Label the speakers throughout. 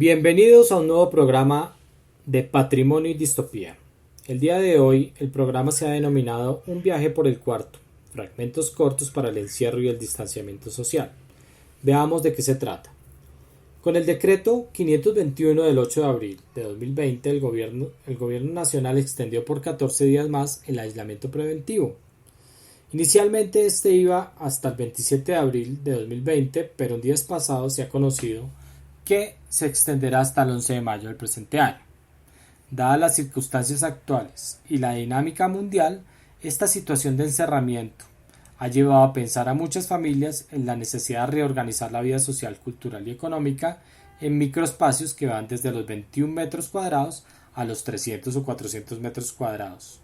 Speaker 1: Bienvenidos a un nuevo programa de Patrimonio y Distopía. El día de hoy el programa se ha denominado Un viaje por el cuarto, fragmentos cortos para el encierro y el distanciamiento social. Veamos de qué se trata. Con el decreto 521 del 8 de abril de 2020, el gobierno nacional extendió por 14 días más el aislamiento preventivo. Inicialmente este iba hasta el 27 de abril de 2020, pero en días pasados se ha conocido que se extenderá hasta el 11 de mayo del presente año. Dadas las circunstancias actuales y la dinámica mundial, esta situación de encerramiento ha llevado a pensar a muchas familias en la necesidad de reorganizar la vida social, cultural y económica en microespacios que van desde los 21 metros cuadrados a los 300 o 400 metros cuadrados.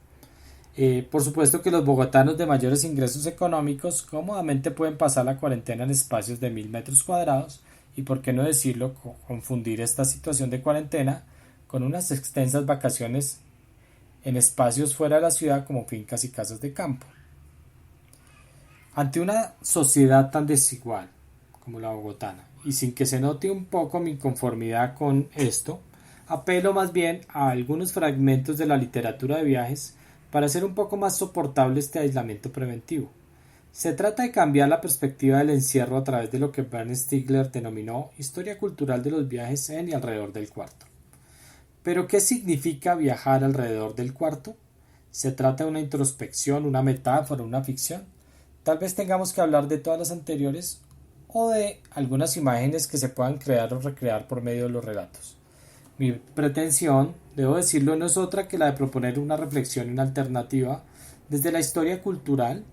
Speaker 1: Por supuesto que los bogotanos de mayores ingresos económicos cómodamente pueden pasar la cuarentena en espacios de 1000 metros cuadrados y, por qué no decirlo, confundir esta situación de cuarentena con unas extensas vacaciones en espacios fuera de la ciudad como fincas y casas de campo. Ante una sociedad tan desigual como la bogotana, y sin que se note un poco mi inconformidad con esto, apelo más bien a algunos fragmentos de la literatura de viajes para hacer un poco más soportable este aislamiento preventivo. Se trata de cambiar la perspectiva del encierro a través de lo que Bernd Stiegler denominó historia cultural de los viajes en y alrededor del cuarto. ¿Pero qué significa viajar alrededor del cuarto? ¿Se trata de una introspección, una metáfora, una ficción? Tal vez tengamos que hablar de todas las anteriores o de algunas imágenes que se puedan crear o recrear por medio de los relatos. Mi pretensión, debo decirlo, no es otra que la de proponer una reflexión y una alternativa desde la historia cultural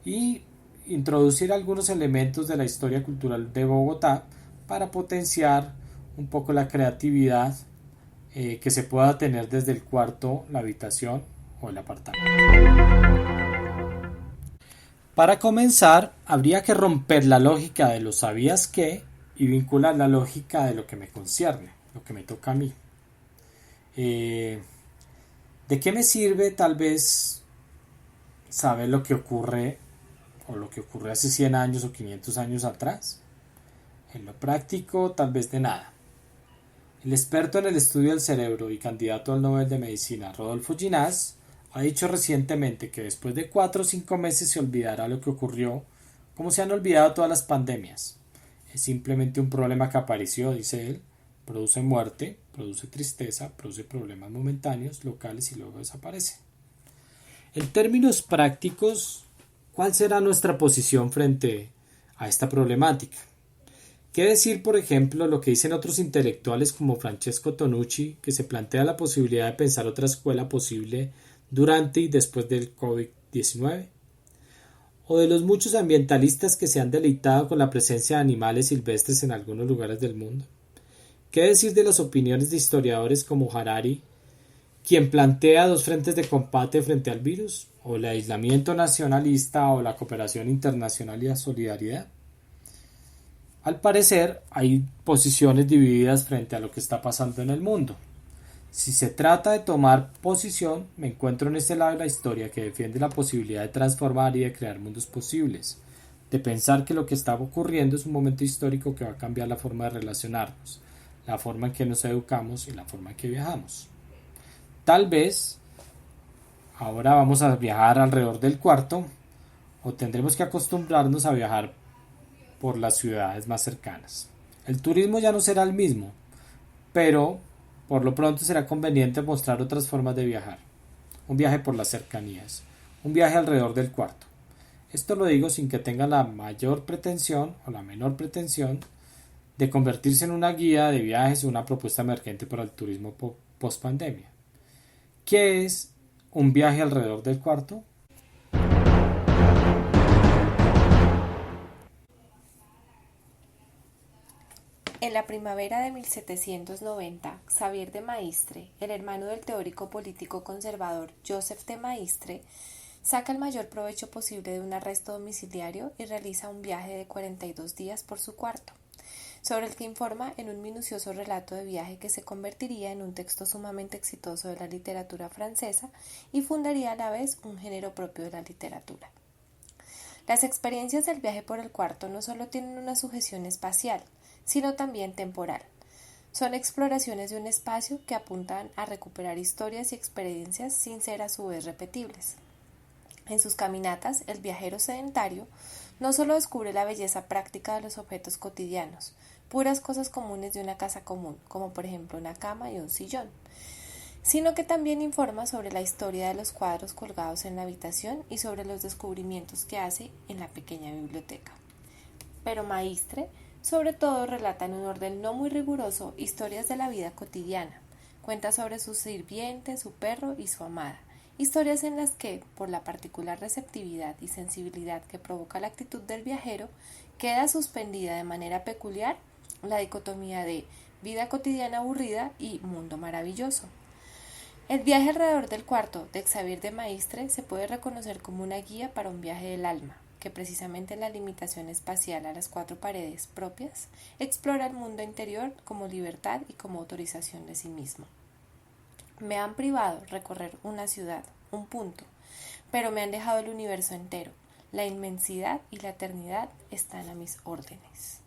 Speaker 1: y introducir algunos elementos de la historia cultural de Bogotá para potenciar un poco la creatividad que se pueda tener desde el cuarto, la habitación o el apartamento. Para comenzar, habría que romper la lógica de lo sabías que y vincular la lógica de lo que me concierne, lo que me toca a mí. ¿De qué me sirve tal vez saber lo que ocurre o lo que ocurrió hace 100 años o 500 años atrás? En lo práctico, tal vez de nada. El experto en el estudio del cerebro y candidato al Nobel de Medicina, Rodolfo Ginás, ha dicho recientemente que después de 4 o 5 meses se olvidará lo que ocurrió, como se han olvidado todas las pandemias. Es simplemente un problema que apareció, dice él, produce muerte, produce tristeza, produce problemas momentáneos, locales y luego desaparece. En términos prácticos, ¿cuál será nuestra posición frente a esta problemática? ¿Qué decir, por ejemplo, lo que dicen otros intelectuales como Francesco Tonucci, que se plantea la posibilidad de pensar otra escuela posible durante y después del COVID-19? ¿O de los muchos ambientalistas que se han deleitado con la presencia de animales silvestres en algunos lugares del mundo? ¿Qué decir de las opiniones de historiadores como Harari, quien plantea dos frentes de combate frente al virus, o el aislamiento nacionalista o la cooperación internacional y la solidaridad? Al parecer, hay posiciones divididas frente a lo que está pasando en el mundo. Si se trata de tomar posición, me encuentro en este lado de la historia que defiende la posibilidad de transformar y de crear mundos posibles, de pensar que lo que está ocurriendo es un momento histórico que va a cambiar la forma de relacionarnos, la forma en que nos educamos y la forma en que viajamos. Tal vez ahora vamos a viajar alrededor del cuarto o tendremos que acostumbrarnos a viajar por las ciudades más cercanas. El turismo ya no será el mismo, pero por lo pronto será conveniente mostrar otras formas de viajar. Un viaje por las cercanías, un viaje alrededor del cuarto. Esto lo digo sin que tenga la mayor pretensión o la menor pretensión de convertirse en una guía de viajes o una propuesta emergente para el turismo post pandemia. ¿Qué es un viaje alrededor del cuarto?
Speaker 2: En la primavera de 1790, Xavier de Maistre, el hermano del teórico político conservador Joseph de Maistre, saca el mayor provecho posible de un arresto domiciliario y realiza un viaje de 42 días por su cuarto, sobre el que informa en un minucioso relato de viaje que se convertiría en un texto sumamente exitoso de la literatura francesa y fundaría a la vez un género propio de la literatura. Las experiencias del viaje por el cuarto no solo tienen una sujeción espacial, sino también temporal. Son exploraciones de un espacio que apuntan a recuperar historias y experiencias sin ser a su vez repetibles. En sus caminatas, el viajero sedentario no solo descubre la belleza práctica de los objetos cotidianos, puras cosas comunes de una casa común, como por ejemplo una cama y un sillón, sino que también informa sobre la historia de los cuadros colgados en la habitación y sobre los descubrimientos que hace en la pequeña biblioteca. Pero Maistre, sobre todo, relata en un orden no muy riguroso historias de la vida cotidiana. Cuenta sobre su sirviente, su perro y su amada. Historias en las que, por la particular receptividad y sensibilidad que provoca la actitud del viajero, queda suspendida de manera peculiar la dicotomía de vida cotidiana aburrida y mundo maravilloso. El viaje alrededor del cuarto de Xavier de Maistre se puede reconocer como una guía para un viaje del alma, que precisamente en la limitación espacial a las cuatro paredes propias, explora el mundo interior como libertad y como autorización de sí mismo. Me han privado recorrer una ciudad, un punto, pero me han dejado el universo entero. La inmensidad y la eternidad están a mis órdenes.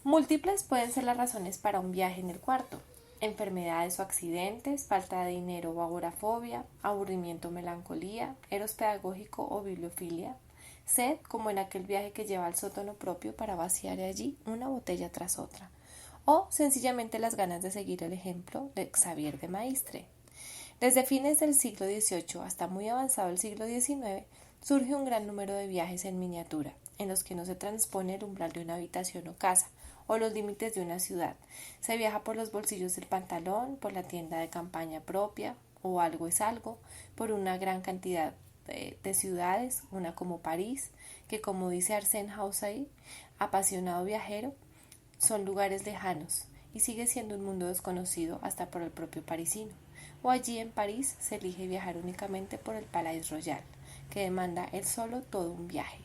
Speaker 2: Múltiples pueden ser las razones para un viaje en el cuarto. Enfermedades o accidentes, falta de dinero o agorafobia, aburrimiento o melancolía, eros pedagógico o bibliofilia, sed, como en aquel viaje que lleva al sótano propio para vaciar allí una botella tras otra, o sencillamente las ganas de seguir el ejemplo de Xavier de Maistre. Desde fines del siglo XVIII hasta muy avanzado el siglo XIX, surge un gran número de viajes en miniatura, en los que no se transpone el umbral de una habitación o casa, o los límites de una ciudad. Se viaja por los bolsillos del pantalón, por la tienda de campaña propia, o algo es algo, por una gran cantidad de ciudades, una como París, que como dice Arsène Houssaye, apasionado viajero, son lugares lejanos, y sigue siendo un mundo desconocido hasta por el propio parisino. O allí en París se elige viajar únicamente por el Palais Royal, que demanda él solo todo un viaje.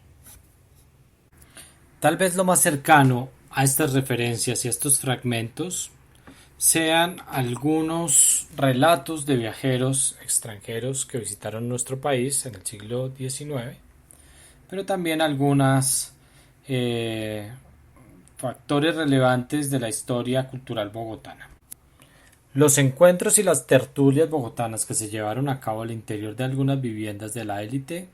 Speaker 1: Tal vez lo más cercano a estas referencias y a estos fragmentos sean algunos relatos de viajeros extranjeros que visitaron nuestro país en el siglo XIX, pero también algunos factores relevantes de la historia cultural bogotana. Los encuentros y las tertulias bogotanas que se llevaron a cabo al interior de algunas viviendas de la élite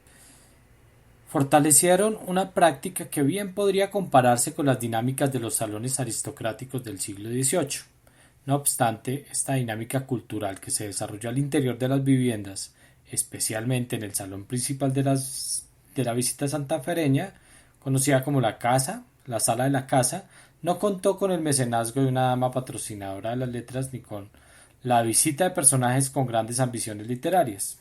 Speaker 1: fortalecieron una práctica que bien podría compararse con las dinámicas de los salones aristocráticos del siglo XVIII. No obstante, esta dinámica cultural que se desarrolló al interior de las viviendas, especialmente en el salón principal de la visita santafereña, conocida como la casa, la sala de la casa, no contó con el mecenazgo de una dama patrocinadora de las letras ni con la visita de personajes con grandes ambiciones literarias.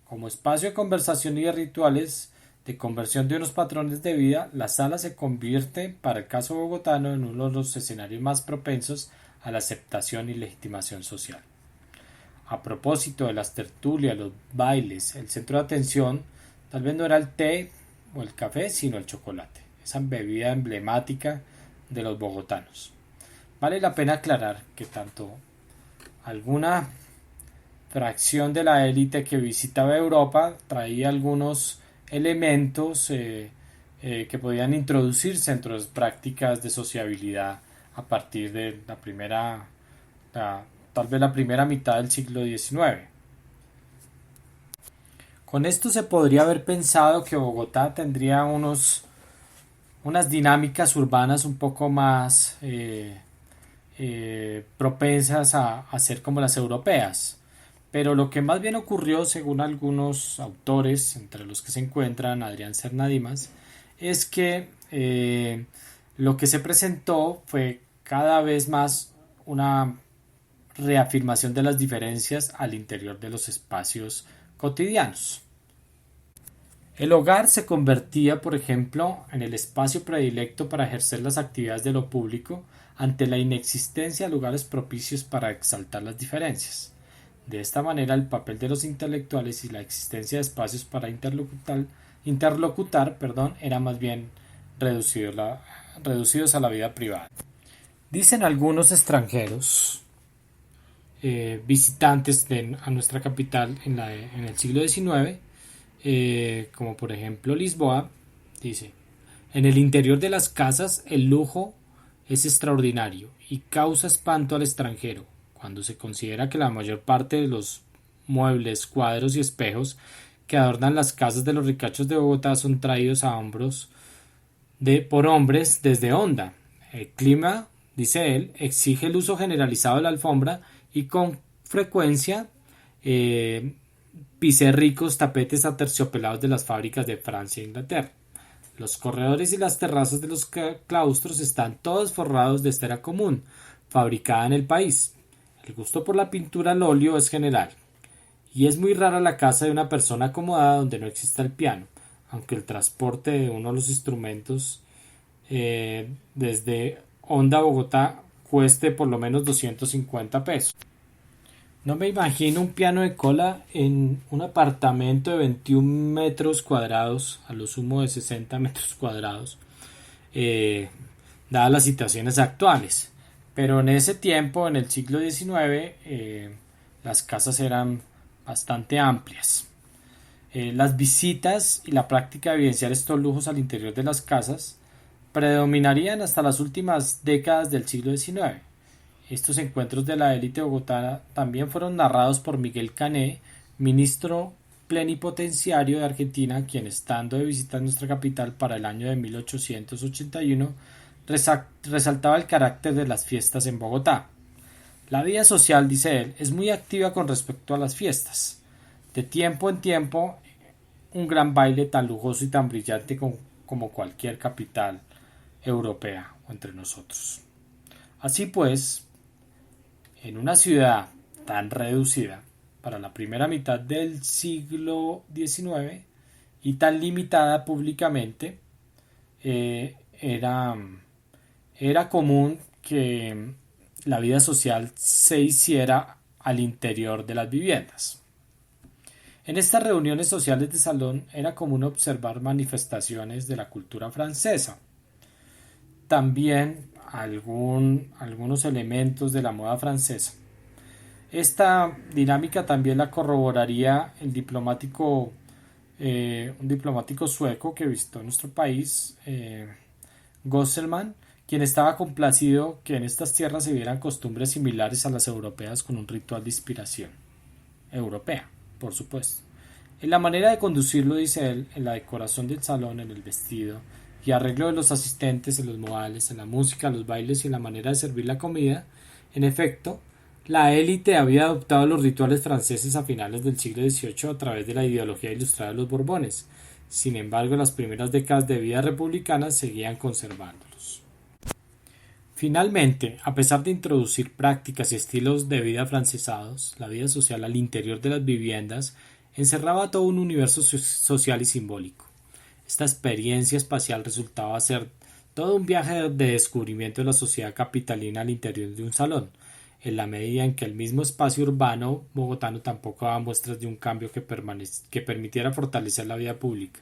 Speaker 1: Como espacio de conversación y de rituales de conversión de unos patrones de vida, la sala se convierte, para el caso bogotano, en uno de los escenarios más propensos a la aceptación y legitimación social. A propósito de las tertulias, los bailes, el centro de atención tal vez no era el té o el café, sino el chocolate, esa bebida emblemática de los bogotanos. Vale la pena aclarar que tanto alguna fracción de la élite que visitaba Europa traía algunos elementos que podían introducirse entre las prácticas de sociabilidad a partir de tal vez la primera mitad del siglo XIX. Con esto se podría haber pensado que Bogotá tendría unas dinámicas urbanas un poco más propensas a ser como las europeas. Pero lo que más bien ocurrió, según algunos autores, entre los que se encuentran Adrián Cernadimas, es que lo que se presentó fue cada vez más una reafirmación de las diferencias al interior de los espacios cotidianos. El hogar se convertía, por ejemplo, en el espacio predilecto para ejercer las actividades de lo público ante la inexistencia de lugares propicios para exaltar las diferencias. De esta manera, el papel de los intelectuales y la existencia de espacios para interlocutar, era más bien reducidos a la vida privada. Dicen algunos extranjeros visitantes a nuestra capital en el siglo XIX, como por ejemplo Lisboa, dice: en el interior de las casas el lujo es extraordinario y causa espanto al extranjero, cuando se considera que la mayor parte de los muebles, cuadros y espejos que adornan las casas de los ricachos de Bogotá son traídos a hombros por hombres desde Honda. El clima, dice él, exige el uso generalizado de la alfombra y con frecuencia piserricos tapetes aterciopelados de las fábricas de Francia e Inglaterra. Los corredores y las terrazas de los claustros están todos forrados de estera común, fabricada en el país. El gusto por la pintura al óleo es general, y es muy rara la casa de una persona acomodada donde no exista el piano, aunque el transporte de uno de los instrumentos desde Honda a Bogotá cueste por lo menos 250 pesos. No me imagino un piano de cola en un apartamento de 21 metros cuadrados, a lo sumo de 60 metros cuadrados, dadas las situaciones actuales. Pero en ese tiempo, en el siglo XIX, las casas eran bastante amplias. Las visitas y la práctica de evidenciar estos lujos al interior de las casas predominarían hasta las últimas décadas del siglo XIX. Estos encuentros de la élite bogotana también fueron narrados por Miguel Cané, ministro plenipotenciario de Argentina, quien estando de visita en nuestra capital para el año de 1881 resaltaba el carácter de las fiestas en Bogotá. La vida social, dice él, es muy activa con respecto a las fiestas. De tiempo en tiempo, un gran baile tan lujoso y tan brillante como cualquier capital europea o entre nosotros. Así pues, en una ciudad tan reducida para la primera mitad del siglo XIX y tan limitada públicamente, era común que la vida social se hiciera al interior de las viviendas. En estas reuniones sociales de salón era común observar manifestaciones de la cultura francesa. También algunos elementos de la moda francesa. Esta dinámica también la corroboraría un diplomático sueco que visitó nuestro país, Gosselman, quien estaba complacido que en estas tierras se vieran costumbres similares a las europeas con un ritual de inspiración europea, por supuesto. En la manera de conducirlo, dice él, en la decoración del salón, en el vestido y arreglo de los asistentes, en los modales, en la música, los bailes y en la manera de servir la comida. En efecto, la élite había adoptado los rituales franceses a finales del siglo XVIII a través de la ideología ilustrada de los Borbones. Sin embargo, las primeras décadas de vida republicana seguían conservándolos. Finalmente, a pesar de introducir prácticas y estilos de vida francesados, la vida social al interior de las viviendas encerraba todo un universo social y simbólico. Esta experiencia espacial resultaba ser todo un viaje de descubrimiento de la sociedad capitalina al interior de un salón, en la medida en que el mismo espacio urbano bogotano tampoco daba muestras de un cambio que permitiera fortalecer la vida pública.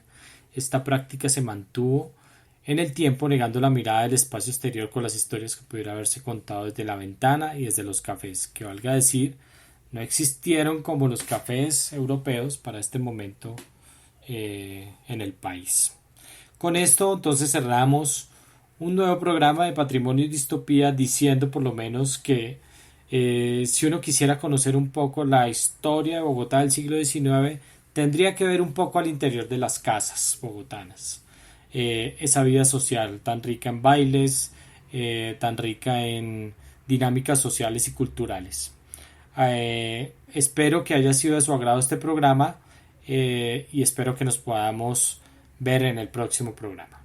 Speaker 1: Esta práctica se mantuvo en el tiempo, negando la mirada del espacio exterior con las historias que pudiera haberse contado desde la ventana y desde los cafés, que valga decir, no existieron como los cafés europeos para este momento en el país. Con esto entonces cerramos un nuevo programa de Patrimonio y Distopía, diciendo por lo menos que si uno quisiera conocer un poco la historia de Bogotá del siglo XIX, tendría que ver un poco al interior de las casas bogotanas. Esa vida social tan rica en bailes, tan rica en dinámicas sociales y culturales. Espero que haya sido de su agrado este programa y espero que nos podamos ver en el próximo programa.